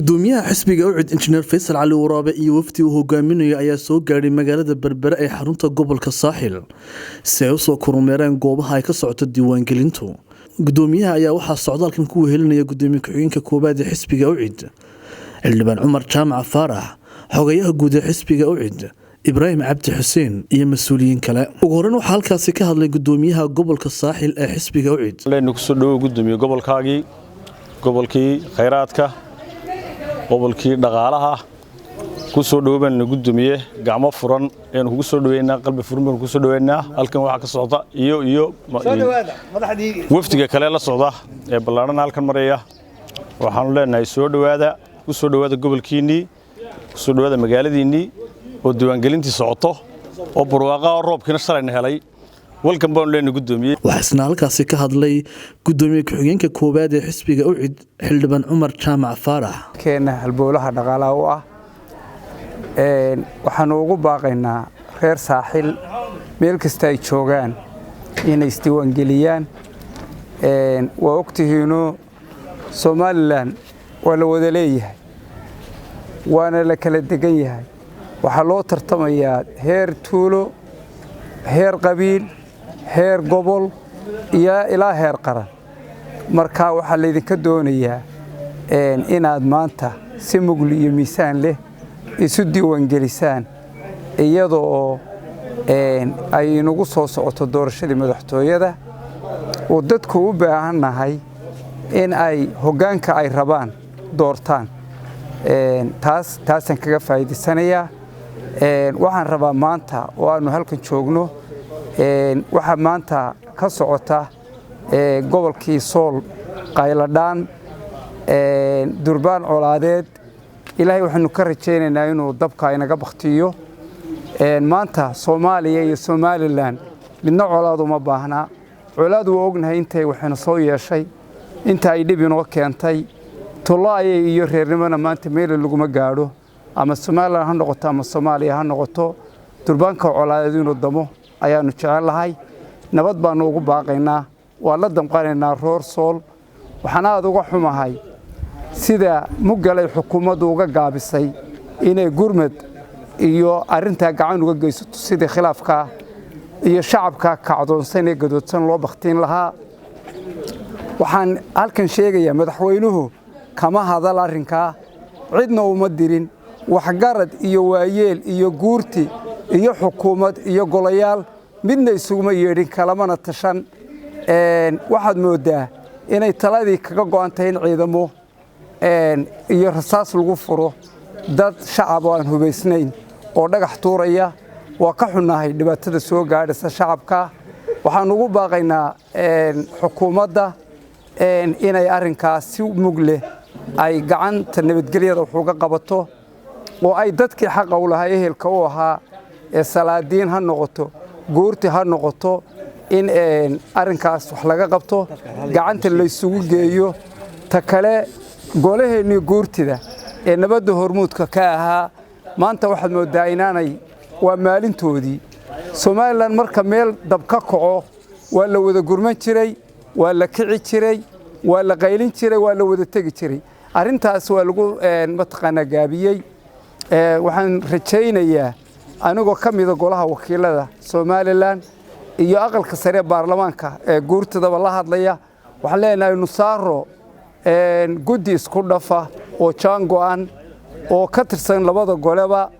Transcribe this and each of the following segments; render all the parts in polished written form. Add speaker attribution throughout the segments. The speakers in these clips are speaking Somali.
Speaker 1: gudoomiyaha xisbiga ucid injineer Faysal Cali Waraabe iyo wafdi uu hogaaminayo ayaa soo gaaray magaalada Berbera ee xarunta gobolka Saaxil si ay u soo kormeeraan goobaha ay ka socoto diiwaangelintu. Gudoomiyaha ayaa waxaa socdaalkan ku wehelinaya gudoomiye ku-xigeenka koobaad ee xisbiga ucid Xildhibaan Cumar Jaamac Faarax, xogayaha guud ee xisbiga ucid Ibraahim Cabdi Xuseen iyo mas'uuliyiin kale. Ugu horreyn waxaa halkaasi ka hadlay gudoomiyaha gobolka Saaxil ee xisbiga ucid.
Speaker 2: Leenu ku soo dhaw gudoomiye gobolkaagii gobolkii khayraadka gobolkii dhaqaalaha ku soo dhawaban gudoomiye gacmo furan ee ku soo dhaweynaa qalbi furan ku soo dhaweynaa halkan waxa ka socda iyo wafdiga kale la socda ee ballaaran halkan maraya waxaan leenahay soo dhawaada gobolkiini soo dhawaada magaaladiini oo diiwaangelintii socoto oo barwaaqo roobkina shalayna helay welcome baan leenahay gudoomiye.
Speaker 1: waxaasna halkaasi ka hadlay gudoomiye ku-xigeenka koobaad ee xisbiga ucid Xildhibaan Cumar Jaamac Faarax.
Speaker 3: keena halbowlaha dhaqaalaha u ah waxaan ugu baaqaynaa reer Saaxil meel kasta ay joogaan inay isdiiwaangeliyaan waa ogtihiino Somaliland waa la wada leeyahay waana la kala degan yahay waxa loo tartamayaa heer tuulo heer qabiil heer gobol iyo ilaa heer qaran marka waxa la idinka doonayaa inaad maanta si mugli iyo miisaan leh isu diiwaangelisaan iyadoo ay nagu soo socoto doorashadii madaxtooyada oo dadku u baahanahay in ay hoggaanka ay rabaan doortaan taasan kaga faa'iideysanayaa waxaan rabaa maanta oo aanu halkan joogno waxa maanta ka socota gobolkii Sool qayladhaan durbaan colaadeed ilaahay waxaanu ka rajaynaynaa inuu dabka inaga baqtiyo maanta Soomaaliya iyo Somaliland midna colaad uma baahna colaad uu ognahay intay waxayna soo yeeshay inta ay dhib inoo keentay tolaaye iyo reernimana maanta meel lagu ma gaadho ama Somaliland ha noqoto ama Soomaaliya ha noqoto durbaanka colaadeed inuu damo ayaanu jecelahay nabad baanu ugu baaqaynaa waa la damqanaynaa roor Sool waxaan aad uga xumahay sida mugalay xukuumaddu uga gaabisay inay gurmad iyo arinta gacan uga geysato sida khilaafka iyo shacabka kacdoonsan ee gadoodsan loo baqtiin lahaa waxaan halkan sheegayaa madaxweynuhu kama hadal arinka cidna uma dirin waxgarad iyo waayeel iyo guurti iyo xukuumad iyo golayaal midna isuguma yeedhin kalamana tashan waxaad moodaa inay taladii kaga go'antay in ciidamo iyo rasaas lagu furo dad shacab oo aan hubaysnayn oo dhagax tuuraya waa ka xunahay dhibaatada soo gaadhaysa shacabka waxaan ugu baaqaynaa xukuumadda inay arrinkaas si mug leh ay gacanta nabadgelyada wax uga qabato oo ay dadkii xaq u lahaa ehelka u ahaa ee salaadiin ha noqoto guurti ha noqoto in arrinkaas wax laga qabto gacanta la isugu geeyo ta kale golaheennii guurtida ee nabadda hormuudka ka ahaa maanta waxaad moodaa inaanay waa maalintoodii Somaliland marka meel dab ka kaco waa la wada gurman jiray waa la kici jiray waa la qaylin jiray waa la wada tegi jiray arrintaas waa lagu mataqaanaa gaabiyey waxaan rajaynayaa anigoo ka mid ah golaha wakiilada Somaliland iyo aqalka sare baarlamaanka ee guurtadaba la hadlaya waxaan leenahay nusaaro guddi isku dhafa oo jaango'an oo ka tirsan labada goleba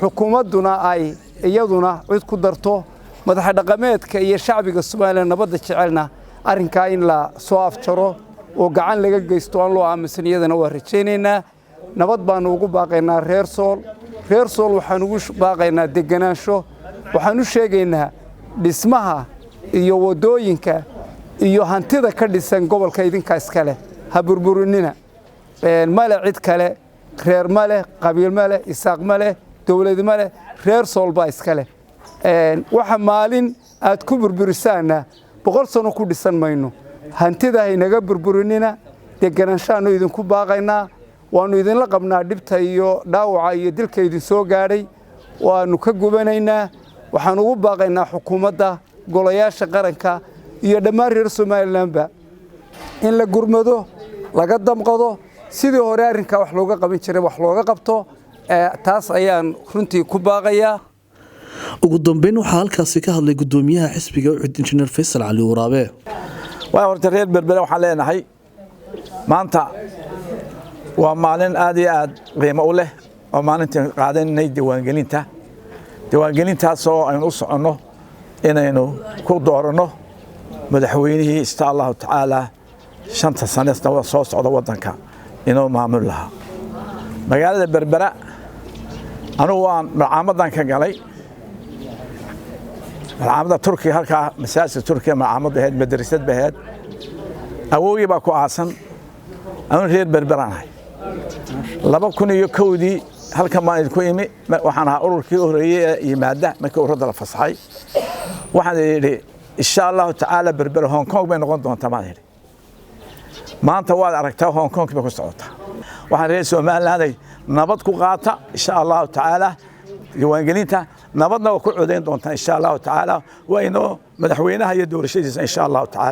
Speaker 3: xukuumadduna ay iyaduna cid ku darto madax dhaqameedka iyo shacbiga Soomaaliya nabadda jecelna arrinka in la soo afjaro oo gacan laga geysto aan loo aaminsan iyadana waa rajaynaynaa nabad baan ugu baaqaynaa reer Sool waxaan ugu baaqaynaa deganaansho waxaan u sheegaynaa dhismaha iyo wadooyinka iyo hantida ka dhisan gobolka idinka iskale ha burburinina male cid kale reer male qabiil male isaaq male dawlad male reer Sool baa iskale waxa maalin aad ku burburisaana 100 sano ku dhisan mayno hantida ay naga burburinina deganaanshaano idinku baaqaynaa waanu idinla qabnaa dhibta iyo dhaawaca iyo dilka idin soo gaadhay waanu ka gubanaynaa waxaan ugu baaqaynaa xukuumadda golayaasha qaranka iyo dhammaan reer Somalilandba in la gurmado laga damqado sidii hore arrinka wax looga qaban jiray wax looga qabto taas ayaan runtii ku baaqayaa.
Speaker 1: ugu dambeyn waxaa halkaasi ka hadlay gudoomiyaha xisbiga UCID injineer Faysal Cali Waraabe.
Speaker 4: waa horta reer Berbera waxaan leenahay maanta waa maalin aad iyo aad qiimo u leh oo maalintii qaadanay diiwaangelintaas oo aynu u soconno inaynu ku doorano madaxweynihii insha Allah taala 5 sano soo socda wadanka inuu maamul lahaa magaalada Berbera anu waan macaamadan ka galay macaamada Turkiga halka masaajid Turkiga macaamada heed madrasad baheed awoogi baa ku aasan anu reer Berbera ahay 2001 halka ma idinku imi waxaan ahaa ururkii horeeyay yimaada markii ururada la fasaxay waxaan yiri insha Allah taala Berbera Hong Kong bay noqon doontaa maanta maanta waad aragtaa Hong Kong ba ku socota waxaan reer Soomaaliland nabad ku qaata insha Allah taala diiwaangelinta nabadna ku codeyn doontaa insha Allah taala wayno madaxweynaha iyo doorashadiisa insha Allah taala